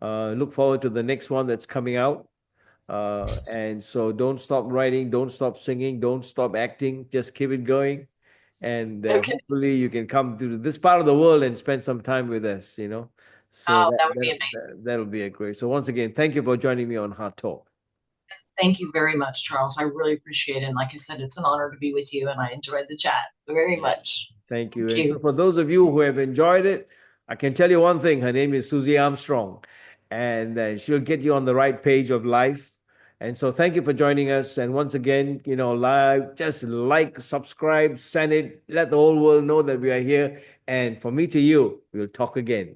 Look forward to the next one that's coming out. And so don't stop writing, don't stop singing, don't stop acting. Just keep it going, and Okay. hopefully you can come to this part of the world and spend some time with us. So Oh, that would be amazing. that'll be a great. So once again, thank you for joining me on Hot Talk. Thank you very much, Charles. I really appreciate it. And like I said, it's an honor to be with you, and I enjoyed the chat very much. Thank you. Thank And so you. for those of you who have enjoyed it, I can tell you one thing. Her name is Susie Armstrong, and she'll get you on the right page of life. And so thank you for joining us. And once again, just like, subscribe, send it, let the whole world know that we are here. And from me to you, we'll talk again.